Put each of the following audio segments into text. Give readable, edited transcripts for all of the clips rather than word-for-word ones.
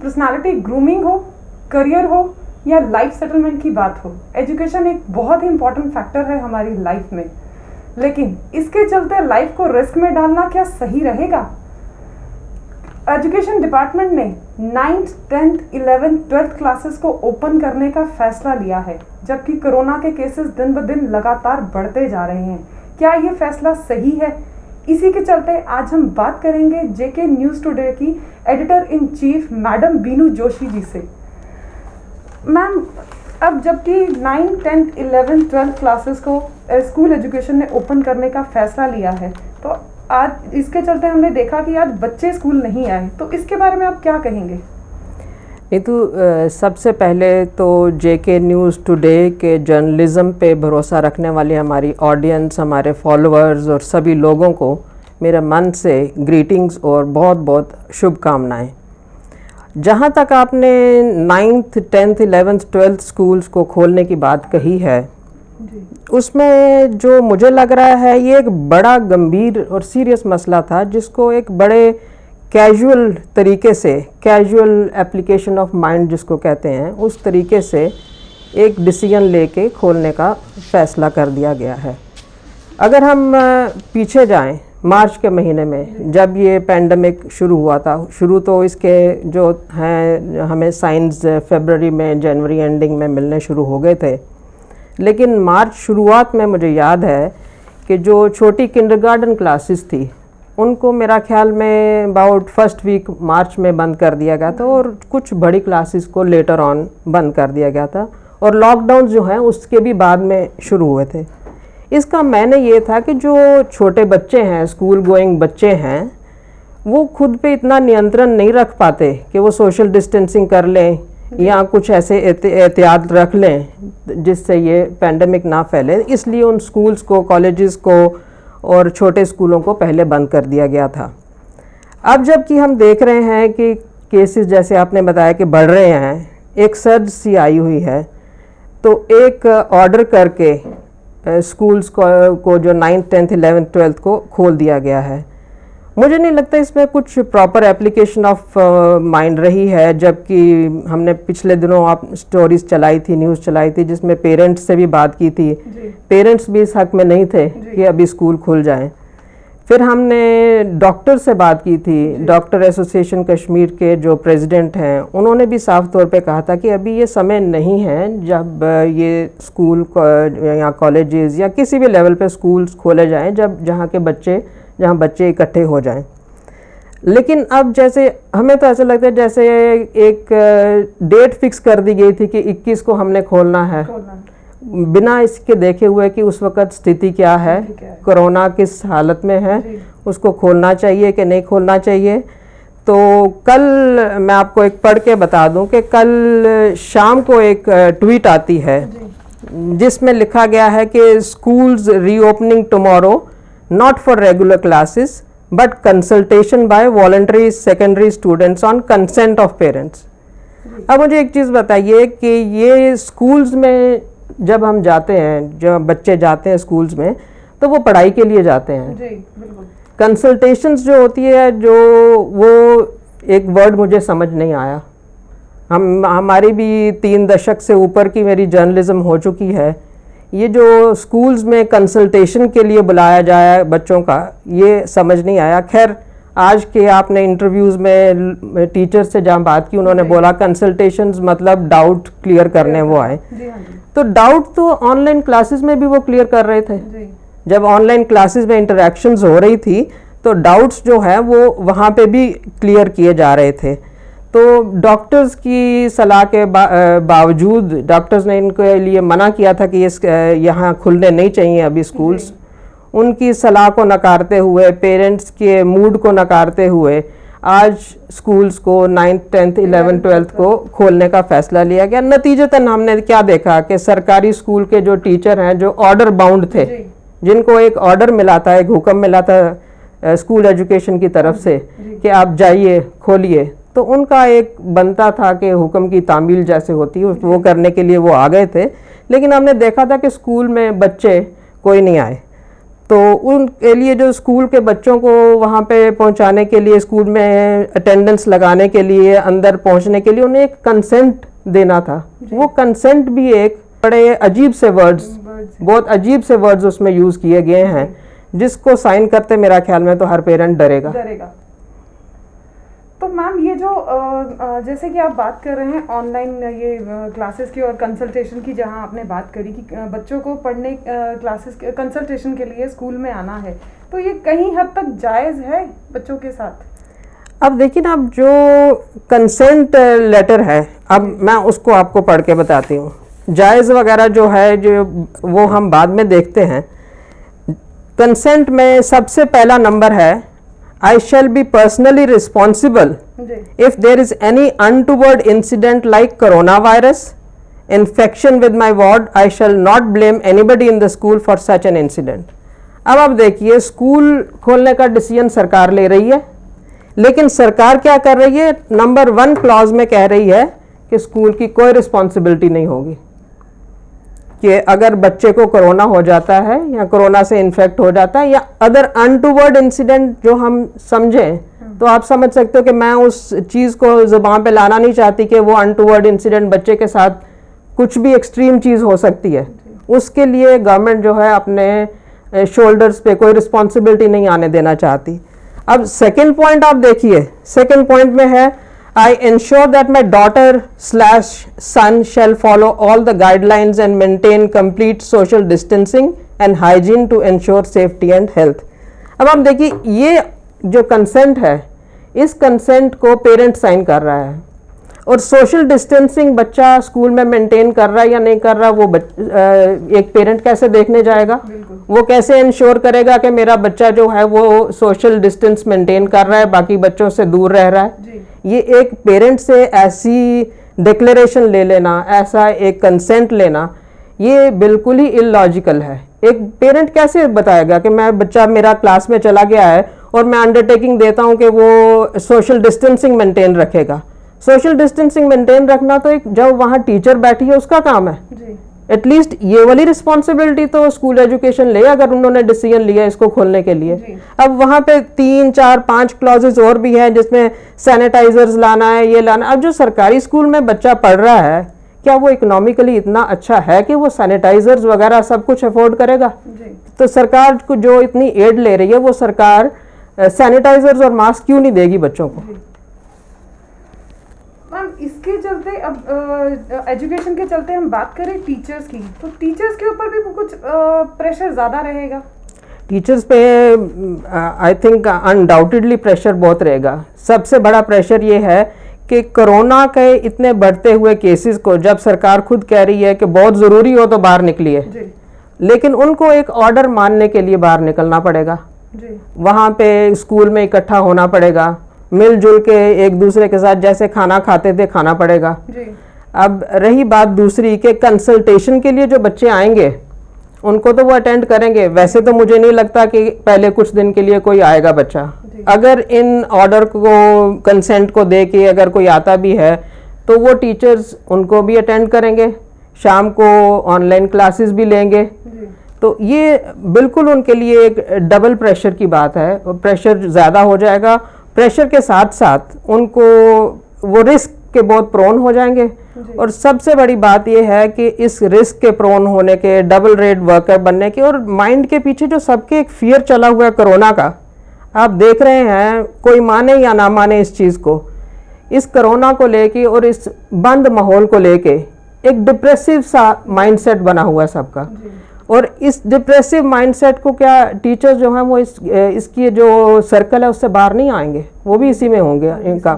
Personality grooming हो, career हो या लाइफ सेटलमेंट की बात हो, एजुकेशन एक बहुत ही इंपॉर्टेंट फैक्टर है हमारी लाइफ में। लेकिन इसके चलते लाइफ को रिस्क में डालना क्या सही रहेगा? एजुकेशन डिपार्टमेंट ने 9th, 10th, 11th, 12th classes को ओपन करने का फैसला लिया है, जबकि कोरोना के केसेस दिन ब दिन लगातार बढ़ते जा रहे हैं। क्या ये फैसला सही है? इसी के चलते आज हम बात करेंगे जेके न्यूज़ टुडे की editor in chief madam Binu Joshi ji से। मैम, अब जबकि 9th, 10th, 11th, 12th classes को स्कूल एजुकेशन ने ओपन करने का फैसला लिया है, तो आज इसके चलते हमने देखा कि आज बच्चे स्कूल नहीं आए, तो इसके बारे में आप क्या कहेंगे? नीतू, सबसे पहले तो जेके न्यूज़ टुडे के जर्नलिज़्म पे भरोसा रखने वाली हमारी ऑडियंस, हमारे फॉलोअर्स और सभी लोगों को मेरे मन से ग्रीटिंग्स और बहुत बहुत शुभकामनाएं। जहाँ तक आपने 9th, 10th, 11th, 12th schools को खोलने की बात कही है, उसमें जो मुझे लग रहा है ये एक बड़ा गंभीर और सीरियस मसला था, जिसको एक बड़े कैजुअल तरीके से, कैजुअल एप्लीकेशन ऑफ माइंड जिसको कहते हैं, उस तरीके से एक डिसीजन लेके खोलने का फ़ैसला कर दिया गया है। अगर हम पीछे जाएं, मार्च के महीने में जब ये पैंडमिक शुरू हुआ था, शुरू तो इसके जो हैं हमें साइंस फरवरी में, जनवरी एंडिंग में मिलने शुरू हो गए थे, लेकिन मार्च शुरुआत में मुझे याद है कि जो छोटी किंडरगार्टन क्लासेस थी उनको मेरा ख्याल में अबाउट फर्स्ट वीक मार्च में बंद कर दिया गया था, और कुछ बड़ी क्लासेस को लेटर ऑन बंद कर दिया गया था, और लॉकडाउन जो हैं उसके भी बाद में शुरू हुए थे। इसका मैंने ये था कि जो छोटे बच्चे हैं, स्कूल गोइंग बच्चे हैं, वो खुद पे इतना नियंत्रण नहीं रख पाते कि वो सोशल डिस्टेंसिंग कर लें या कुछ ऐसे एहतियात रख लें जिससे ये पैंडमिक ना फैले। इसलिए उन स्कूल्स को, कॉलेजेस को और छोटे स्कूलों को पहले बंद कर दिया गया था। अब जबकि हम देख रहे हैं कि केसेस जैसे आपने बताया कि बढ़ रहे हैं, एक सर्ज सी आई हुई है, तो एक ऑर्डर करके स्कूल्स को जो 9th, 10th, 11th, 12th को खोल दिया गया है। मुझे नहीं लगता इसमें कुछ प्रॉपर एप्लीकेशन ऑफ माइंड रही है, जबकि हमने पिछले दिनों आप स्टोरीज चलाई थी, न्यूज़ चलाई थी, जिसमें पेरेंट्स से भी बात की थी। पेरेंट्स भी इस हक में नहीं थे कि अभी स्कूल खुल जाएं। फिर हमने डॉक्टर से बात की थी, डॉक्टर एसोसिएशन कश्मीर के जो प्रेसिडेंट हैं, उन्होंने भी साफ तौर पे कहा था कि अभी ये समय नहीं है जब ये स्कूल या कॉलेजेस या किसी भी लेवल पे स्कूल्स खोले जाएं जहाँ बच्चे इकट्ठे हो जाएं। लेकिन अब जैसे हमें तो ऐसा लगता है जैसे एक डेट फिक्स कर दी गई थी कि 21 को हमने खोलना है, बिना इसके देखे हुए कि उस वक़्त स्थिति क्या है, कोरोना किस हालत में है, उसको खोलना चाहिए कि नहीं खोलना चाहिए। तो कल मैं आपको एक पढ़ के बता दूं कि कल शाम को एक ट्वीट आती है जिसमें लिखा गया है कि schools reopening tomorrow, not for regular classes but consultation by voluntary secondary students on consent of parents। अब मुझे एक चीज़ बताइए कि ये स्कूल्स में जब हम जाते हैं, जब बच्चे जाते हैं स्कूल्स में, तो वो पढ़ाई के लिए जाते हैं। जी, बिल्कुल। कंसल्टेशंस जो होती है, जो वो एक वर्ड मुझे समझ नहीं आया। हमारी भी 3 दशक से ऊपर की मेरी जर्नलिज्म हो चुकी है। ये जो स्कूल्स में कंसल्टेशन के लिए बुलाया जाए बच्चों का, ये समझ नहीं आया। खैर, आज के आपने इंटरव्यूज़ में टीचर से जहाँ बात की, उन्होंने बोला कंसल्टेशंस मतलब डाउट क्लियर करने वो आए। तो डाउट तो ऑनलाइन क्लासेस में भी वो क्लियर कर रहे थे। जब ऑनलाइन क्लासेस में इंटरेक्शंस हो रही थी तो डाउट्स जो है वो वहाँ पे भी क्लियर किए जा रहे थे। तो डॉक्टर्स की सलाह के बावजूद डॉक्टर्स ने इनके लिए मना किया था कि यहाँ खुलने नहीं चाहिए अभी स्कूल्स। उनकी सलाह को नकारते हुए, पेरेंट्स के मूड को नकारते हुए, आज स्कूल्स को 9th, 10th, 11th, 12th को खोलने का फैसला लिया गया। नतीजतन हमने क्या देखा कि सरकारी स्कूल के जो टीचर हैं, जो ऑर्डर बाउंड थे, जिनको एक ऑर्डर मिला था, एक हुक्म मिला था स्कूल एजुकेशन की तरफ से कि आप जाइए, खोलिए, तो उनका एक बनता था कि हुक्म की तामील जैसे होती है वो करने के लिए वो आ गए थे। लेकिन हमने देखा था कि स्कूल में बच्चे कोई नहीं आए। तो उनके लिए जो स्कूल के बच्चों को वहाँ पे पहुँचाने के लिए, स्कूल में अटेंडेंस लगाने के लिए, अंदर पहुँचने के लिए उन्हें एक कंसेंट देना था। वो कंसेंट भी एक बड़े अजीब से वर्ड्स, बहुत अजीब से वर्ड्स उसमें यूज़ किए गए हैं, जिसको साइन करते मेरा ख्याल में तो हर पेरेंट डरेगा। तो मैम ये जो जैसे कि आप बात कर रहे हैं ऑनलाइन ये क्लासेस की और कंसल्टेशन की, जहां आपने बात करी कि बच्चों को पढ़ने क्लासेस कंसल्टेशन के लिए स्कूल में आना है, तो ये कहीं हद तक जायज़ है बच्चों के साथ? अब देखिए ना, अब जो कंसेंट लेटर है, अब मैं उसको आपको पढ़ के बताती हूँ। जायज़ वगैरह जो है, जो वो हम बाद में देखते हैं। कंसेंट में सबसे पहला नंबर है, I shall be personally responsible if there is any untoward incident like coronavirus infection with my ward. I shall not blame anybody in the school for such an incident. अब आप देखिए, school खोलने का decision सरकार ले रही है, लेकिन सरकार क्या कर रही है, नंबर 1 क्लॉज में कह रही है कि स्कूल की कोई रिस्पॉन्सिबिलिटी नहीं होगी कि अगर बच्चे को कोरोना हो जाता है या कोरोना से इन्फेक्ट हो जाता है या अदर अनटूवर्ड इंसिडेंट जो हम समझें, तो आप समझ सकते हो कि मैं उस चीज़ को ज़ुबान पे लाना नहीं चाहती कि वो अनटूवर्ड इंसिडेंट बच्चे के साथ कुछ भी एक्सट्रीम चीज़ हो सकती है। उसके लिए गवर्नमेंट जो है अपने शोल्डर्स पे कोई रिस्पॉन्सिबिलिटी नहीं आने देना चाहती। अब सेकेंड पॉइंट आप देखिए, सेकेंड पॉइंट में है, I ensure that my daughter/son shall follow all the guidelines and maintain complete social distancing and hygiene to ensure safety and health. अब आप देखिए, ये जो कंसेंट है, इस कंसेंट को पेरेंट साइन कर रहा है, और सोशल डिस्टेंसिंग बच्चा स्कूल में मेंटेन कर रहा है या नहीं कर रहा, वो एक पेरेंट कैसे देखने जाएगा? वो कैसे इंश्योर करेगा कि मेरा बच्चा जो है वो सोशल डिस्टेंस मेंटेन कर रहा है, बाकी बच्चों से दूर रह रहा है? ये एक पेरेंट से ऐसी डिक्लेरेशन ले लेना, ऐसा एक कंसेंट लेना, ये बिल्कुल ही इलॉजिकल है। एक पेरेंट कैसे बताएगा कि मैं बच्चा मेरा क्लास में चला गया है और मैं अंडरटेकिंग देता हूं कि वो सोशल डिस्टेंसिंग मेंटेन रखेगा? सोशल डिस्टेंसिंग मेंटेन रखना तो एक जब वहाँ टीचर बैठी है उसका काम है। एटलीस्ट ये वाली रिस्पॉन्सिबिलिटी तो स्कूल एजुकेशन ले, अगर उन्होंने डिसीजन लिया इसको खोलने के लिए। अब वहाँ पे 3, 4, 5 क्लॉजेस और भी हैं जिसमें सैनिटाइजर्स लाना है, ये लाना। अब जो सरकारी स्कूल में बच्चा पढ़ रहा है, क्या वो इकोनॉमिकली इतना अच्छा है कि वो सैनिटाइजर्स वगैरह सब कुछ अफोर्ड करेगा? तो सरकार को जो इतनी एड ले रही है, वो सरकार सैनिटाइजर्स और मास्क क्यों नहीं देगी बच्चों को? मैम, इसके चलते अब एजुकेशन के चलते हम बात करें टीचर्स की, तो टीचर्स के ऊपर भी कुछ प्रेशर ज़्यादा रहेगा? टीचर्स पे आई थिंक अनडाउटेडली प्रेशर बहुत रहेगा। सबसे बड़ा प्रेशर ये है कि कोरोना के इतने बढ़ते हुए केसेस को जब सरकार खुद कह रही है कि बहुत ज़रूरी हो तो बाहर निकलिए, लेकिन उनको एक ऑर्डर मानने के लिए बाहर निकलना पड़ेगा, वहाँ पे स्कूल में इकट्ठा होना पड़ेगा, मिलजुल के एक दूसरे के साथ जैसे खाना खाते थे खाना पड़ेगा। अब रही बात दूसरी के कंसल्टेशन के लिए जो बच्चे आएंगे उनको तो वो अटेंड करेंगे। वैसे तो मुझे नहीं लगता कि पहले कुछ दिन के लिए कोई आएगा बच्चा। अगर इन ऑर्डर को, कंसेंट को दे के अगर कोई आता भी है तो वो टीचर्स उनको भी अटेंड करेंगे, शाम को ऑनलाइन क्लासेस भी लेंगे। तो ये बिल्कुल उनके लिए एक डबल प्रेशर की बात है, प्रेशर ज़्यादा हो जाएगा। प्रेशर के साथ साथ उनको वो रिस्क के बहुत प्रोन हो जाएंगे। और सबसे बड़ी बात यह है कि इस रिस्क के प्रोन होने के, डबल रेट वर्कर बनने के, और माइंड के पीछे जो सबके एक फियर चला हुआ है कोरोना का, आप देख रहे हैं, कोई माने या ना माने इस चीज़ को, इस कोरोना को लेके और इस बंद माहौल को लेके एक डिप्रेसिव सा माइंडसेट बना हुआ है सबका। और इस डिप्रेसिव माइंडसेट को क्या टीचर्स जो हैं वो इसकी जो सर्कल है उससे बाहर नहीं आएंगे, वो भी इसी में होंगे इनका।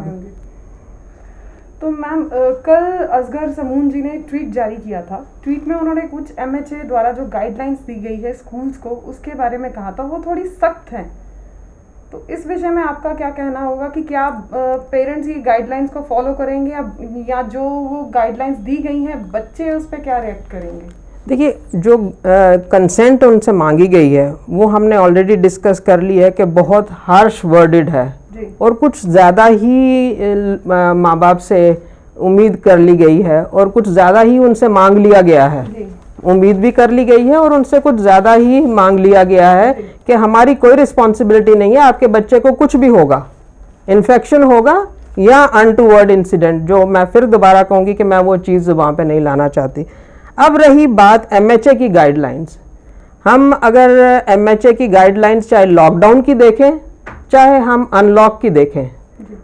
तो मैम, कल असगर समून जी ने ट्वीट जारी किया था। ट्वीट में उन्होंने कुछ MHA द्वारा जो गाइडलाइंस दी गई है स्कूल्स को, उसके बारे में कहा था वो थोड़ी सख्त हैं। तो इस विषय में आपका क्या कहना होगा कि क्या पेरेंट्स ये गाइडलाइंस को फॉलो करेंगे या जो वो गाइडलाइंस दी गई हैं बच्चे उस पर क्या रिएक्ट करेंगे? देखिए, जो कंसेंट उनसे मांगी गई है वो हमने ऑलरेडी डिस्कस कर ली है कि बहुत हार्श वर्डेड है और कुछ ज़्यादा ही माँ बाप से उम्मीद कर ली गई है और कुछ ज़्यादा ही उनसे मांग लिया गया है। उम्मीद भी कर ली गई है और उनसे कुछ ज़्यादा ही मांग लिया गया है कि हमारी कोई रिस्पॉन्सिबिलिटी नहीं है, आपके बच्चे को कुछ भी होगा, इन्फेक्शन होगा या अनटूवर्ड इंसिडेंट, जो मैं फिर दोबारा कहूँगी कि मैं वो चीज़ ज़ुबान पे नहीं लाना चाहती। अब रही बात MHA की गाइडलाइंस, हम अगर MHA की गाइडलाइंस चाहे लॉकडाउन की देखें चाहे हम अनलॉक की देखें,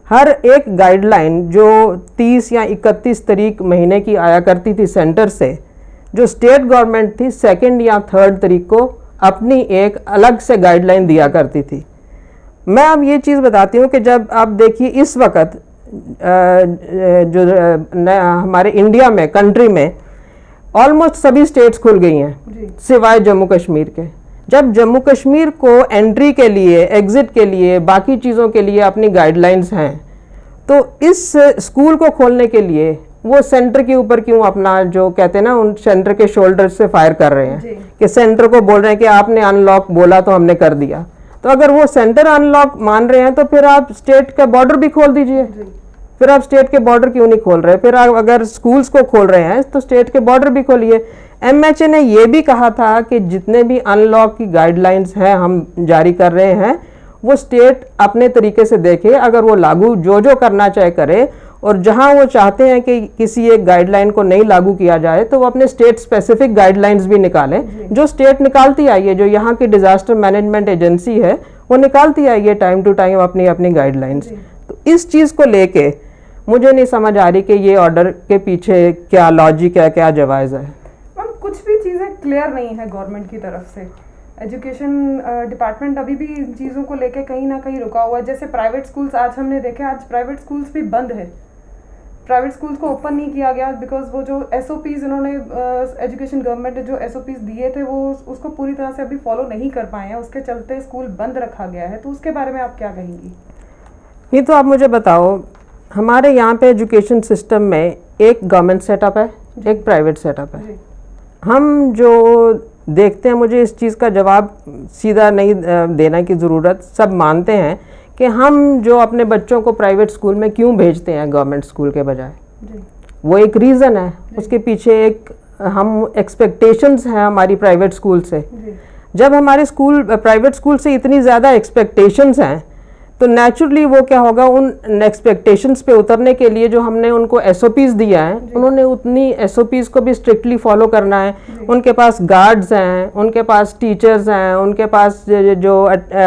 हर एक गाइडलाइन जो 30 या 31 तारीख महीने की आया करती थी सेंटर से, जो स्टेट गवर्नमेंट थी 2 या 3 तारीख को अपनी एक अलग से गाइडलाइन दिया करती थी। मैं अब ये चीज़ बताती हूँ कि जब आप देखिए इस वक्त जो हमारे इंडिया में, कंट्री में ऑलमोस्ट सभी स्टेट्स खुल गई हैं सिवाय जम्मू कश्मीर के। जब जम्मू कश्मीर को एंट्री के लिए, एग्ज़िट के लिए, बाकी चीज़ों के लिए अपनी गाइडलाइंस हैं, तो इस स्कूल को खोलने के लिए वो सेंटर के ऊपर क्यों अपना, जो कहते हैं ना, उन सेंटर के शोल्डर से फायर कर रहे हैं कि सेंटर को बोल रहे हैं कि आपने अनलॉक बोला तो हमने कर दिया। तो अगर वो सेंटर अनलॉक मान रहे हैं तो फिर आप स्टेट का बॉर्डर भी खोल दीजिए, फिर आप स्टेट के बॉर्डर क्यों नहीं खोल रहे? फिर आप अगर स्कूल्स को खोल रहे हैं तो स्टेट के बॉर्डर भी खोलिए। MHA ने ये भी कहा था कि जितने भी अनलॉक की गाइडलाइंस हैं हम जारी कर रहे हैं, वो स्टेट अपने तरीके से देखे, अगर वो लागू जो करना चाहे करे, और जहां वो चाहते हैं कि किसी एक गाइडलाइन को नहीं लागू किया जाए तो वो अपने स्टेट स्पेसिफिक गाइडलाइंस भी निकालें, जो स्टेट निकालती आई है, जो यहाँ की डिजास्टर मैनेजमेंट एजेंसी है वो निकालती आई है टाइम टू टाइम अपनी अपनी गाइडलाइंस। तो इस चीज़ को लेके मुझे नहीं समझ आ रही कि ये ऑर्डर के पीछे क्या लॉजिक है, क्या जवाज़ है। मैम कुछ भी चीज़ें क्लियर नहीं है गवर्नमेंट की तरफ से। एजुकेशन डिपार्टमेंट अभी भी इन चीज़ों को लेके कहीं ना कहीं रुका हुआ है। जैसे प्राइवेट स्कूल्स आज हमने देखे, आज प्राइवेट स्कूल्स भी बंद है, प्राइवेट स्कूल्स को ओपन नहीं किया गया बिकॉज वो जो SOPs इन्होंने एजुकेशन गवर्नमेंट ने जो SOPs दिए थे वो उसको पूरी तरह से अभी फॉलो नहीं कर पाए हैं, उसके चलते स्कूल बंद रखा गया है। तो उसके बारे में आप क्या कहेंगी? ये तो आप मुझे बताओ, हमारे यहाँ पे एजुकेशन सिस्टम में एक गवर्नमेंट सेटअप है, एक प्राइवेट सेटअप है। हम जो देखते हैं, मुझे इस चीज़ का जवाब सीधा नहीं देना की ज़रूरत, सब मानते हैं कि हम जो अपने बच्चों को प्राइवेट स्कूल में क्यों भेजते हैं गवर्नमेंट स्कूल के बजाय, वो एक रीज़न है, उसके पीछे एक हम एक्सपेक्टेशंस हैं हमारी प्राइवेट स्कूल से। जब हमारे स्कूल प्राइवेट स्कूल से इतनी ज़्यादा एक्सपेक्टेशंस हैं तो नेचुरली वो क्या होगा, उन एक्सपेक्टेशंस पे उतरने के लिए जो हमने उनको SOPs दिया है, उन्होंने उतनी SOPs को भी स्ट्रिक्टली फॉलो करना है। उनके पास गार्ड्स हैं, उनके पास टीचर्स हैं, उनके पास जो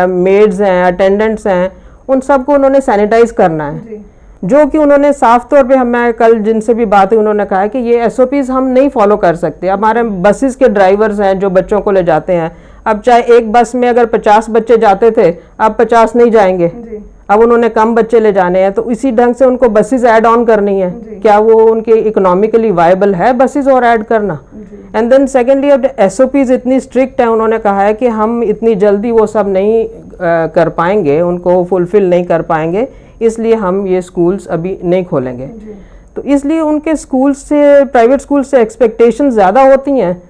मेड्स हैं, अटेंडेंट्स हैं, उन सबको उन्होंने सैनिटाइज करना है, जो कि उन्होंने साफ तौर पे, हमें कल जिनसे भी बात हुई उन्होंने कहा है कि ये SOPs हम नहीं फॉलो कर सकते। हमारे बसेस के ड्राइवर्स हैं जो बच्चों को ले जाते हैं, अब चाहे एक बस में अगर 50 बच्चे जाते थे, अब 50 नहीं जाएंगे, अब उन्होंने कम बच्चे ले जाने हैं, तो इसी ढंग से उनको बसेस ऐड ऑन करनी है। क्या वो उनके इकोनॉमिकली वायबल है बसेस और ऐड करना? एंड देन सेकेंडली, अब SOPs इतनी स्ट्रिक्ट है, उन्होंने कहा है कि हम इतनी जल्दी वो सब नहीं कर पाएंगे, उनको फुलफिल नहीं कर पाएंगे, इसलिए हम ये स्कूल्स अभी नहीं खोलेंगे। तो इसलिए उनके स्कूल्स से, प्राइवेट स्कूल से एक्सपेक्टेशन ज़्यादा होती हैं,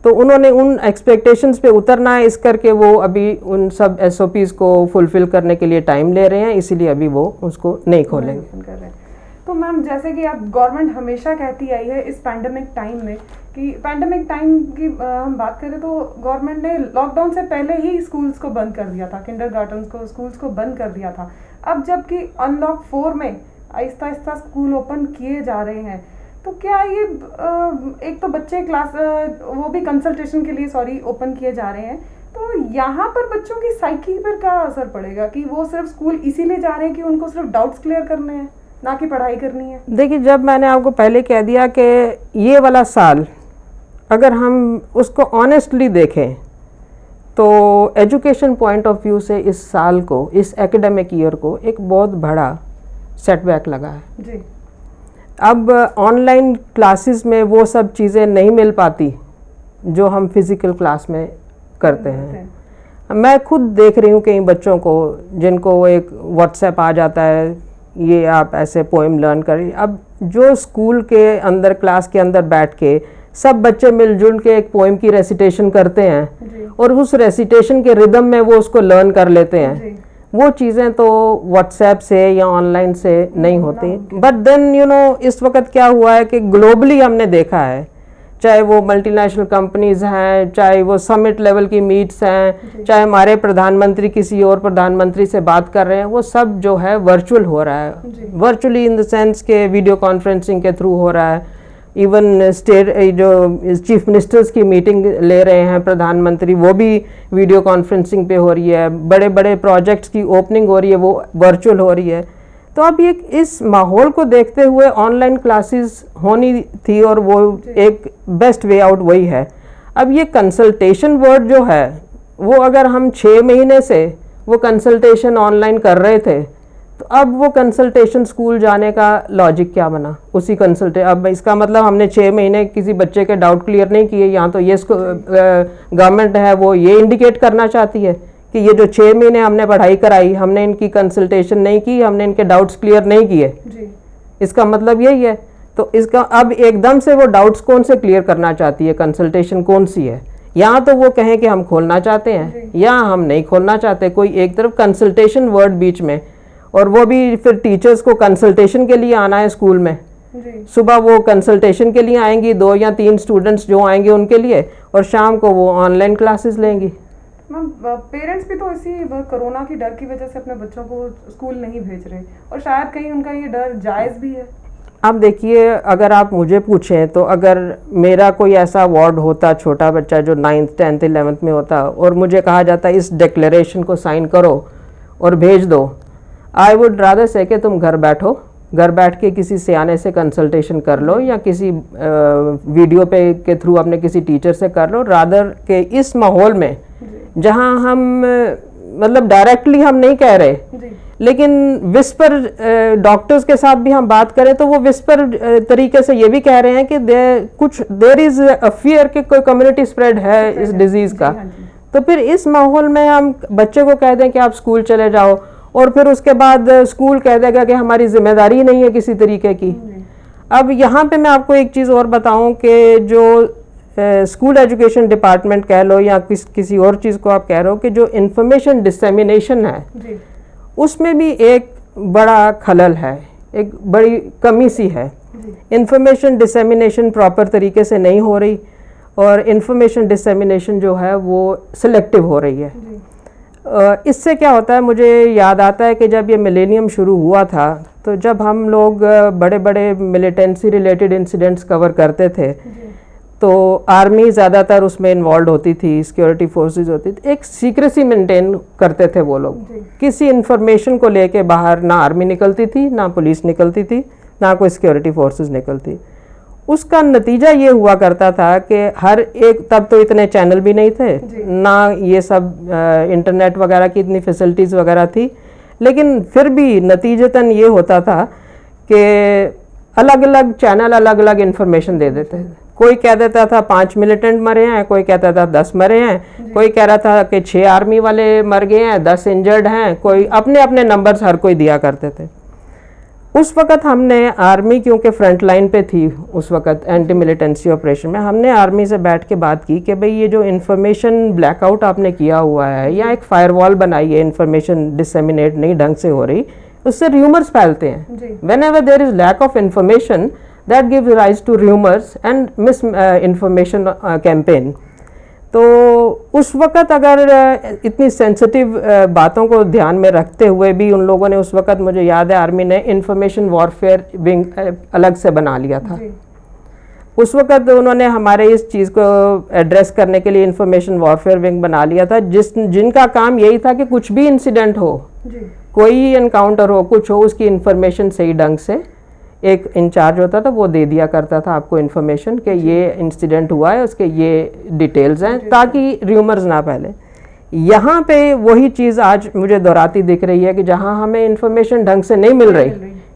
तो उन्होंने उन एक्सपेक्टेशंस पे उतरना है, इस करके वो अभी उन सब SOPs को फुलफिल करने के लिए टाइम ले रहे हैं, इसीलिए अभी वो उसको नहीं खोलेंगे। तो मैम जैसे कि आप, गवर्नमेंट हमेशा कहती आई है इस पैंडेमिक टाइम में कि पैंडेमिक टाइम की हम बात करें तो गवर्नमेंट ने लॉकडाउन से पहले ही स्कूल्स को बंद कर दिया था, किंडरगार्टन को, स्कूल्स को बंद कर दिया था। अब जबकि अनलॉक 4 में आहिस्ता आहिस्ता स्कूल ओपन किए जा रहे हैं, तो क्या ये एक तो बच्चे क्लास वो भी कंसल्टेशन के लिए ओपन किए जा रहे हैं, तो यहाँ पर बच्चों की साइकी पर क्या असर पड़ेगा कि वो सिर्फ स्कूल इसीलिए जा रहे हैं कि उनको सिर्फ डाउट्स क्लियर करने हैं, ना कि पढ़ाई करनी है? देखिए, जब मैंने आपको पहले कह दिया कि ये वाला साल अगर हम उसको ऑनेस्टली देखें तो एजुकेशन पॉइंट ऑफ व्यू से इस साल को, इस एकेडमिक ईयर को एक बहुत बड़ा सेटबैक लगा है जी। अब ऑनलाइन क्लासेस में वो सब चीज़ें नहीं मिल पाती जो हम फिज़िकल क्लास में करते हैं। मैं खुद देख रही हूँ कई बच्चों को जिनको एक व्हाट्सएप आ जाता है, ये आप ऐसे पोएम लर्न करिए। अब जो स्कूल के अंदर, क्लास के अंदर बैठ के सब बच्चे मिलजुल के एक पोएम की रेसिटेशन करते हैं और उस रेसिटेशन के रिदम में वो उसको लर्न कर लेते हैं, वो चीज़ें तो व्हाट्सएप से या ऑनलाइन से नहीं होती। बट देन इस वक्त क्या हुआ है कि ग्लोबली हमने देखा है चाहे वो मल्टीनेशनल कंपनीज हैं, चाहे वो समिट लेवल की मीट्स हैं, चाहे हमारे प्रधानमंत्री किसी और प्रधानमंत्री से बात कर रहे हैं, वो सब जो है वर्चुअल हो रहा है। वर्चुअली इन द सेंस के वीडियो कॉन्फ्रेंसिंग के थ्रू हो रहा है। इवन स्टेट जो चीफ मिनिस्टर्स की मीटिंग ले रहे हैं प्रधानमंत्री, वो भी वीडियो कॉन्फ्रेंसिंग पे हो रही है। बड़े बड़े प्रोजेक्ट्स की ओपनिंग हो रही है, वो वर्चुअल हो रही है। तो अब ये इस माहौल को देखते हुए ऑनलाइन क्लासेस होनी थी और वो एक बेस्ट वे आउट वही है। अब ये कंसल्टेशन वर्ड जो है वो अगर हम 6 महीने से वो कंसल्टेशन ऑनलाइन कर रहे थे, तो अब वो कंसल्टेशन स्कूल जाने का लॉजिक क्या बना? उसी अब इसका मतलब हमने 6 महीने किसी बच्चे के डाउट क्लियर नहीं किए। यहाँ तो ये गवर्नमेंट है वो ये इंडिकेट करना चाहती है कि ये जो 6 महीने हमने पढ़ाई कराई, हमने इनकी कंसल्टेशन नहीं की, हमने इनके डाउट्स क्लियर नहीं किए। इसका मतलब यही है। तो इसका अब एकदम से वो डाउट्स कौन से क्लियर करना चाहती है, कंसल्टेशन कौन सी है? यहाँ तो वो कहें कि हम खोलना चाहते हैं या हम नहीं खोलना चाहते, कोई एक तरफ कंसल्टेशन वर्ड बीच में, और वो भी फिर टीचर्स को कंसल्टेशन के लिए आना है स्कूल में। सुबह वो कंसल्टेशन के लिए आएंगी, 2 या 3 स्टूडेंट्स जो आएंगे उनके लिए, और शाम को वो ऑनलाइन क्लासेस लेंगी। मैम पेरेंट्स भी तो इसी कोरोना की डर की वजह से अपने बच्चों को स्कूल नहीं भेज रहे, और शायद कहीं उनका ये डर जायज़ भी है। अब देखिए, अगर आप मुझे पूछें तो अगर मेरा कोई ऐसा वार्ड होता, छोटा बच्चा जो 9th 10th 11th में होता, और मुझे कहा जाता इस डिक्लेरेशन को साइन करो और भेज दो, आई वुड रादर से कि तुम घर बैठो, घर बैठ के किसी सियाने से कंसल्टेशन कर लो या किसी वीडियो पे के थ्रू अपने किसी टीचर से कर लो, रादर के इस माहौल में जहां हम मतलब डायरेक्टली हम नहीं कह रहे, लेकिन विस्पर डॉक्टर्स के साथ भी हम बात करें तो वो विस्पर तरीके से ये भी कह रहे हैं कि देयर इज अ फियर कि कोई कम्युनिटी स्प्रेड है इस डिजीज का। तो फिर इस माहौल में हम बच्चे को कह दें कि आप स्कूल चले जाओ, और फिर उसके बाद स्कूल कह देगा कि हमारी जिम्मेदारी नहीं है किसी तरीके की। अब यहाँ पे मैं आपको एक चीज़ और बताऊं कि जो स्कूल एजुकेशन डिपार्टमेंट कह लो या किसी और चीज़ को आप कह रहे हो कि जो इंफॉर्मेशन डिसेमिनेशन है उसमें भी एक बड़ा खलल है, एक बड़ी कमी सी है। इंफॉर्मेशन डिसेमिनेशन प्रॉपर तरीके से नहीं हो रही, और इंफॉर्मेशन डिसेमिनेशन जो है वो सिलेक्टिव हो रही है। इससे क्या होता है, मुझे याद आता है कि जब ये मिलेनियम शुरू हुआ था तो जब हम लोग बड़े बड़े मिलिटेंसी रिलेटेड इंसिडेंट्स कवर करते थे तो आर्मी ज़्यादातर उसमें इन्वॉल्व होती थी, सिक्योरिटी फोर्सेस होती थी, एक सीक्रेसी मेंटेन करते थे वो लोग। किसी इंफॉर्मेशन को लेके बाहर ना आर्मी निकलती थी, ना पुलिस निकलती थी, ना कोई सिक्योरिटी फोर्सेस निकलती। उसका नतीजा ये हुआ करता था कि हर एक, तब तो इतने चैनल भी नहीं थे, ना ये सब इंटरनेट वगैरह की इतनी फैसिलिटीज़ वगैरह थी, लेकिन फिर भी नतीजतन ये होता था कि अलग अलग चैनल अलग अलग इंफॉर्मेशन दे देते थे। कोई कह देता था 5 मिलिटेंट मरे हैं, कोई कहता था 10 मरे हैं, कोई कह रहा था कि 6 आर्मी वाले मर गए हैं, 10 इंजर्ड हैं, कोई अपने अपने नंबर्स हर कोई दिया करते थे। उस वक़्त हमने आर्मी, क्योंकि फ्रंट लाइन पे थी उस वक़्त एंटी मिलिटेंसी ऑपरेशन में, हमने आर्मी से बैठ के बात की कि भाई ये जो इन्फॉर्मेशन ब्लैकआउट आपने किया हुआ है या एक फायरवॉल बनाई है, इन्फॉर्मेशन डिसेमिनेट नहीं ढंग से हो रही, उससे र्यूमर्स फैलते हैं। Whenever there is lack of information that gives rise to rumours and misinformation campaign. तो उस वक़्त अगर इतनी सेंसिटिव बातों को ध्यान में रखते हुए भी उन लोगों ने उस वक़्त, मुझे याद है, आर्मी ने इन्फॉर्मेशन वॉरफेयर विंग अलग से बना लिया था। उस वक़्त उन्होंने हमारे इस चीज़ को एड्रेस करने के लिए इन्फॉर्मेशन वॉरफेयर विंग बना लिया था, जिनका काम यही था कि कुछ भी इंसिडेंट हो, कोई एनकाउंटर हो, कुछ हो, उसकी इन्फॉर्मेशन सही ढंग से एक इंचार्ज होता था, वो दे दिया करता था आपको इन्फॉर्मेशन कि ये इंसिडेंट हुआ है, उसके ये डिटेल्स हैं, ताकि र्यूमर्स ना फैले। यहाँ पे वही चीज़ आज मुझे दोहराती दिख रही है कि जहाँ हमें इन्फॉर्मेशन ढंग से नहीं मिल रही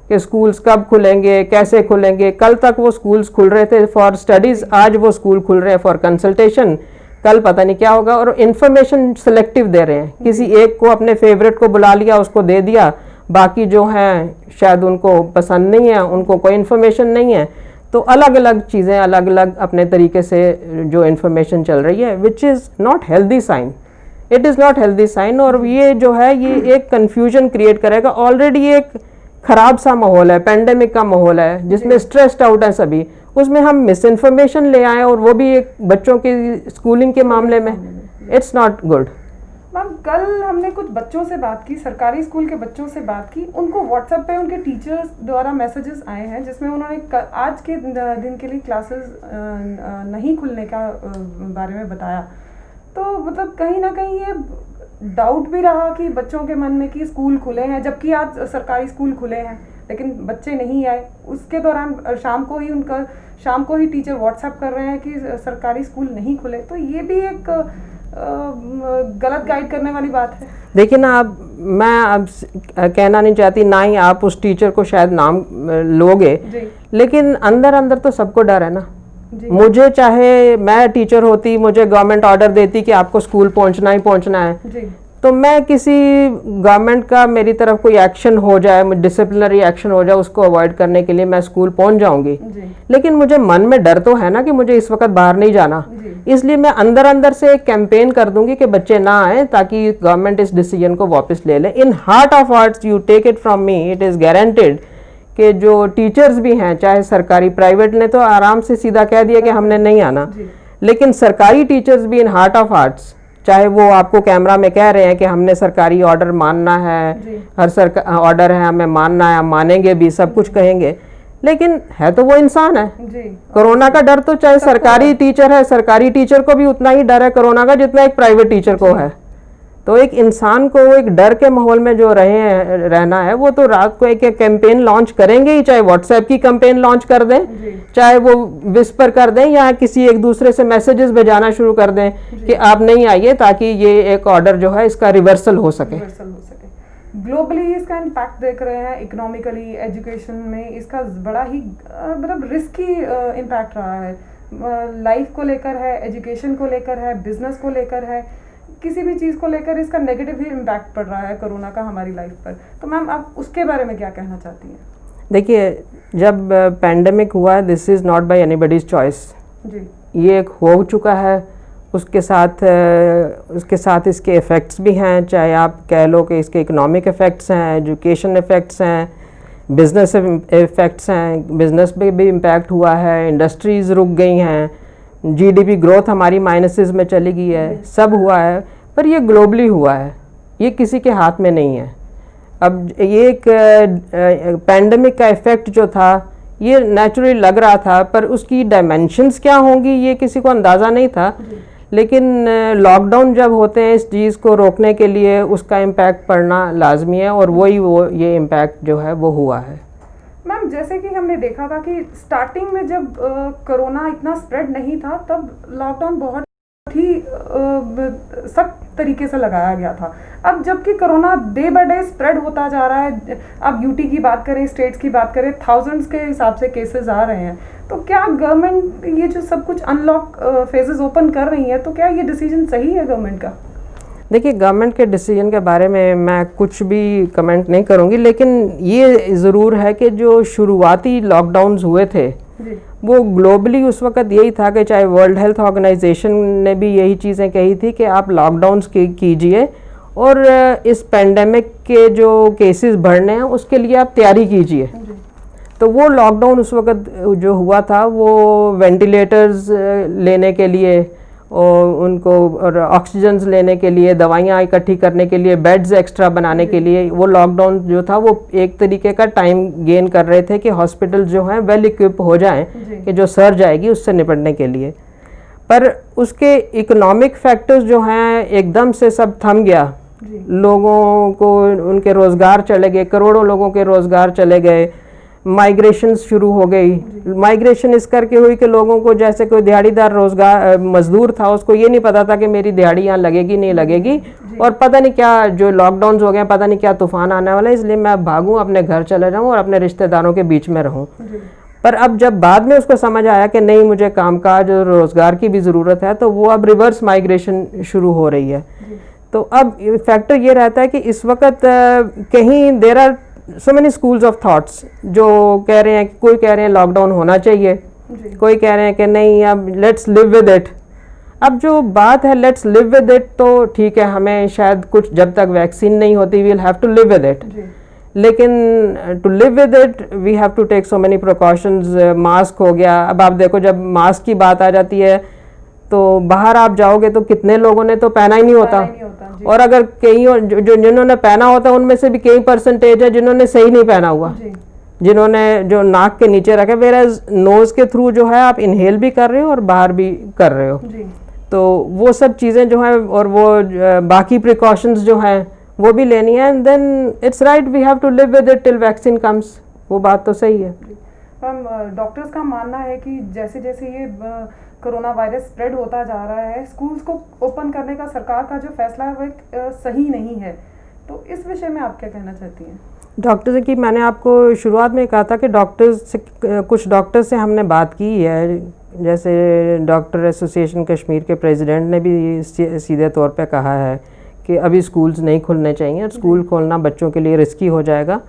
कि स्कूल्स कब खुलेंगे, कैसे खुलेंगे। कल तक वो स्कूल्स खुल रहे थे फॉर स्टडीज़, आज वो स्कूल खुल रहे हैं फॉर कंसल्टेशन, कल पता नहीं क्या होगा। और इन्फॉर्मेशन सिलेक्टिव दे रहे हैं, किसी एक को अपने फेवरेट को बुला लिया, उसको दे दिया, बाकी जो हैं शायद उनको पसंद नहीं है, उनको कोई इन्फॉर्मेशन नहीं है। तो अलग अलग चीज़ें अलग अलग अपने तरीके से जो इन्फॉर्मेशन चल रही है, which is not healthy sign, it is not healthy sign. और ये जो है ये एक कन्फ्यूजन क्रिएट करेगा। ऑलरेडी एक ख़राब सा माहौल है, पेंडेमिक का माहौल है जिसमें स्ट्रेस्ड आउट है सभी, उसमें हम मिस इन्फॉर्मेशन ले आए और वो भी एक बच्चों की स्कूलिंग के मामले में, इट्स नॉट गुड। मैम कल हमने कुछ बच्चों से बात की, सरकारी स्कूल के बच्चों से बात की, उनको व्हाट्सएप पे उनके टीचर्स द्वारा मैसेजेस आए हैं जिसमें उन्होंने आज के दिन के लिए क्लासेस नहीं खुलने का बारे में बताया। तो मतलब कहीं ना कहीं ये डाउट भी रहा कि बच्चों के मन में कि स्कूल खुले हैं, जबकि आज सरकारी स्कूल खुले हैं लेकिन बच्चे नहीं आए। उसके दौरान शाम को ही टीचर व्हाट्सएप कर रहे हैं कि सरकारी स्कूल नहीं खुले। तो ये भी एक गलत गाइड करने वाली बात है। देखिए ना, अब मैं अब कहना नहीं चाहती, ना ही आप उस टीचर को शायद नाम लोगे, लेकिन अंदर अंदर तो सबको डर है ना। मुझे, चाहे मैं टीचर होती, मुझे गवर्नमेंट ऑर्डर देती कि आपको स्कूल पहुंचना ही पहुंचना है, तो मैं किसी गवर्नमेंट का मेरी तरफ कोई एक्शन हो जाए, डिसिप्लिनरी एक्शन हो जाए, उसको अवॉइड करने के लिए मैं स्कूल पहुंच जाऊंगी। लेकिन मुझे मन में डर तो है ना कि मुझे इस वक्त बाहर नहीं जाना, इसलिए मैं अंदर अंदर से एक कैंपेन कर दूंगी कि बच्चे ना आए, ताकि गवर्नमेंट इस डिसीजन को वापस ले ले। In heart of hearts, you take it from me, it is guaranteed कि जो टीचर्स भी हैं, चाहे सरकारी प्राइवेट ने तो आराम से सीधा कह दिया कि हमने नहीं आना, लेकिन सरकारी टीचर्स भी इन हार्ट ऑफ हार्ट्स, चाहे वो आपको कैमरा में कह रहे हैं कि हमने सरकारी ऑर्डर मानना है, हर ऑर्डर है हमें मानना है, हम मानेंगे भी, सब कुछ कहेंगे, लेकिन है तो वो इंसान है। कोरोना का डर तो चाहे सरकारी टीचर है, सरकारी टीचर को भी उतना ही डर है कोरोना का जितना एक प्राइवेट टीचर को है। तो एक इंसान को एक डर के माहौल में जो रहना है, वो तो रात को एक कैंपेन लॉन्च करेंगे ही, चाहे व्हाट्सएप की कैंपेन लॉन्च कर दें, चाहे वो विस्पर कर दें, या किसी एक दूसरे से मैसेजेस भेजाना शुरू कर दें कि आप नहीं आइए, ताकि ये एक ऑर्डर जो है इसका रिवर्सल हो सके। ग्लोबली इसका इम्पैक्ट देख रहे हैं, इकोनॉमिकली, एजुकेशन में इसका बड़ा ही मतलब रिस्की इम्पैक्ट रहा है। लाइफ को लेकर है, एजुकेशन को लेकर है, बिजनेस को लेकर है, किसी भी चीज़ को लेकर इसका नेगेटिव ही इम्पैक्ट पड़ रहा है कोरोना का हमारी लाइफ पर। तो मैम आप उसके बारे में क्या कहना चाहती हैं? देखिए, जब पैंडेमिक हुआ है, this is not by anybody's choice, ये एक हो चुका है, उसके साथ इसके इफ़ेक्ट्स भी हैं, चाहे आप कह लो कि इसके इकोनॉमिक इफ़ेक्ट्स हैं, एजुकेशन इफ़ेक्ट्स हैं, बिजनेस इफ़ेक्ट्स हैं, बिजनेस पे भी इम्पैक्ट हुआ है, इंडस्ट्रीज़ रुक गई हैं, जीडीपी ग्रोथ हमारी माइनसेस में चली गई है, सब हुआ है, पर ये ग्लोबली हुआ है, ये किसी के हाथ में नहीं है। अब ये एक पैंडेमिक का इफ़ेक्ट जो था ये नेचुरली लग रहा था, पर उसकी डायमेंशंस क्या होंगी ये किसी को अंदाज़ा नहीं था, लेकिन लॉकडाउन जब होते हैं इस चीज़ को रोकने के लिए उसका इम्पैक्ट पड़ना लाजमी है, और ये इम्पैक्ट जो है वो हुआ है। मैम जैसे कि हमने देखा था कि स्टार्टिंग में जब कोरोना इतना स्प्रेड नहीं था, तब लॉकडाउन बहुत ही सख्त तरीके से लगाया गया था। अब जबकि corona day by day spread होता जा रहा है, अब यूटी की बात करें, स्टेट्स की बात करें, थाउजेंड्स के हिसाब से केसेस आ रहे हैं, तो क्या गवर्नमेंट ये जो सब कुछ अनलॉक फेजेस ओपन कर रही है, तो क्या ये डिसीजन सही है गवर्नमेंट का? देखिए, गवर्नमेंट के डिसीजन के बारे में मैं कुछ भी कमेंट नहीं करूंगी, लेकिन ये ज़रूर है कि जो शुरुआती लॉकडाउन्स हुए थे वो ग्लोबली उस वक़्त यही था कि चाहे वर्ल्ड हेल्थ ऑर्गेनाइजेशन ने भी यही चीज़ें कही थी कि आप लॉकडाउन्स कीजिए और इस पेंडेमिक के जो केसेस बढ़ने हैं उसके लिए आप तैयारी कीजिए। तो वो लॉकडाउन उस वक़्त जो हुआ था वो वेंटिलेटर्स लेने के लिए और उनको और ऑक्सीजन लेने के लिए, दवाइयाँ इकट्ठी करने के लिए, बेड्स एक्स्ट्रा बनाने के लिए, वो लॉकडाउन जो था वो एक तरीके का टाइम गेन कर रहे थे कि हॉस्पिटल जो हैं वेल इक्विप हो जाएं कि जो सर्ज आएगी उससे निपटने के लिए। पर उसके इकोनॉमिक फैक्टर्स जो हैं एकदम से सब थम गया, लोगों को उनके रोज़गार चले गए, करोड़ों लोगों के रोज़गार चले गए, माइग्रेशन शुरू हो गई। माइग्रेशन इस करके हुई कि लोगों को, जैसे कोई दिहाड़ीदार रोजगार मजदूर था, उसको ये नहीं पता था कि मेरी दिहाड़ी यहाँ लगेगी नहीं लगेगी, और पता नहीं क्या जो लॉकडाउन हो गए, पता नहीं क्या तूफान आने वाला है, इसलिए मैं भागूं, अपने घर चले जाऊं और अपने रिश्तेदारों के बीच में रहूं। पर अब जब बाद में उसको समझ आया कि नहीं, मुझे कामकाज और रोजगार की भी ज़रूरत है, तो वो अब रिवर्स माइग्रेशन शुरू हो रही है। तो अब फैक्टर ये रहता है कि इस वक्त कहीं there are so many schools of thoughts, जो कह रहे हैं, कोई कह रहे हैं लॉकडाउन होना चाहिए, कोई कह रहे हैं कि नहीं, अब लेट्स लिव विद इट। अब जो बात है लेट्स लिव विद इट, तो ठीक है, हमें शायद कुछ जब तक वैक्सीन नहीं होती we'll have to live with it, लेकिन to live with it we have to take so many precautions. Mask हो गया, अब आप देखो जब मास्क की बात आ जाती है तो बाहर आप जाओगे तो कितने लोगों ने तो पहना ही नहीं होता, और अगर कई जो जिन्होंने पहना होता है उनमें से भी कई परसेंटेज है जिन्होंने सही नहीं पहना हुआ, जिन्होंने जो नाक के नीचे रखे, वेयर नोज के थ्रू जो है आप इनहेल भी कर रहे हो और बाहर भी कर रहे हो। तो वो सब चीज़ें जो हैं और वो बाकी प्रिकॉशंस जो हैं वो भी लेनी है, and then it's right we have to live with it till vaccine comes. वो बात तो सही है। मैम, डॉक्टर्स का मानना है कि जैसे जैसे ये कोरोना वायरस स्प्रेड होता जा रहा है, स्कूल्स को ओपन करने का सरकार का जो फैसला है वो सही नहीं है, तो इस विषय में आप क्या कहना चाहती हैं? डॉक्टर्स की मैंने आपको शुरुआत में कहा था कि कुछ डॉक्टर्स से हमने बात की है, जैसे डॉक्टर एसोसिएशन कश्मीर के प्रेसिडेंट ने भी सीधे तौर पे कहा है कि अभी स्कूल्स नहीं खुलने चाहिए और स्कूल खोलना बच्चों के लिए रिस्की हो जाएगा।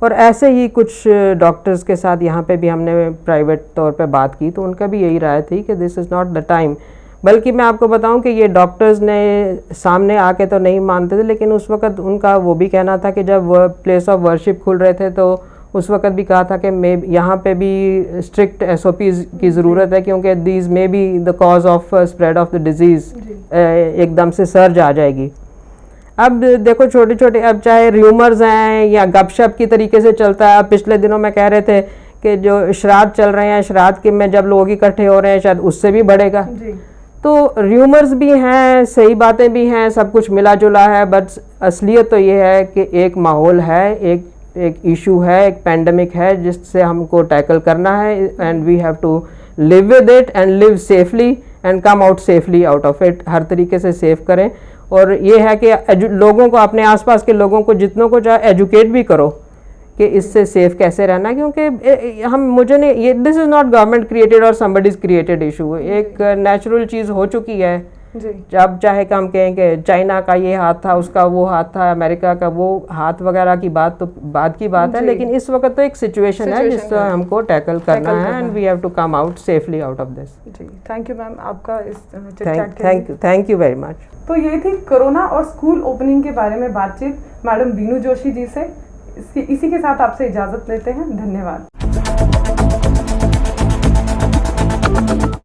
और ऐसे ही कुछ डॉक्टर्स के साथ यहाँ पे भी हमने प्राइवेट तौर पे बात की तो उनका भी यही राय थी कि this is not the time. बल्कि मैं आपको बताऊं कि ये डॉक्टर्स ने सामने आके तो नहीं मानते थे, लेकिन उस वक़्त उनका वो भी कहना था कि जब प्लेस ऑफ वर्शिप खुल रहे थे तो उस वक़्त भी कहा था कि यहाँ पे भी स्ट्रिक्ट SOPs की ज़रूरत है, क्योंकि these may be the cause of spread of the disease, एकदम से सर्ज आ जाएगी। अब देखो छोटे छोटे, अब चाहे र्यूमर्स हैं या गपशप की तरीके से चलता है। अब पिछले दिनों में कह रहे थे कि जो श्राद्ध चल रहे हैं, श्राद्ध के में जब लोग इकट्ठे हो रहे हैं शायद उससे भी बढ़ेगा। तो र्यूमर्स भी हैं, सही बातें भी हैं, सब कुछ मिला जुला है, बट असलियत तो ये है कि एक माहौल है, एक इशू है, एक पेंडेमिक है जिससे हमको टैकल करना है, and we have to live with it and live safely and come out safely out of it. हर तरीके से सेफ करें, और ये है कि लोगों को, अपने आसपास के लोगों को जितनों को चाहे एजुकेट भी करो कि इससे सेफ कैसे रहना, क्योंकि मुझे नहीं, ये this is not government created और समबडीज क्रिएटेड इशू, एक नेचुरल चीज़ हो चुकी है। जब चाहे हम कहें कि चाइना का ये हाथ था, उसका वो हाथ था, अमेरिका का वो हाथ वगैरह की बात तो बाद की बात है, लेकिन इस वक्त तो एक सिचुएशन है जिससे हमको टैकल करना है, and we have to come out safely out of this. जी, थैंक यू मैम, आपका थैंक यू वेरी मच। तो ये थी कोरोना और स्कूल ओपनिंग के बारे में बातचीत मैडम बीनू जोशी जी से। इसी के साथ आपसे इजाज़त लेते हैं। धन्यवाद।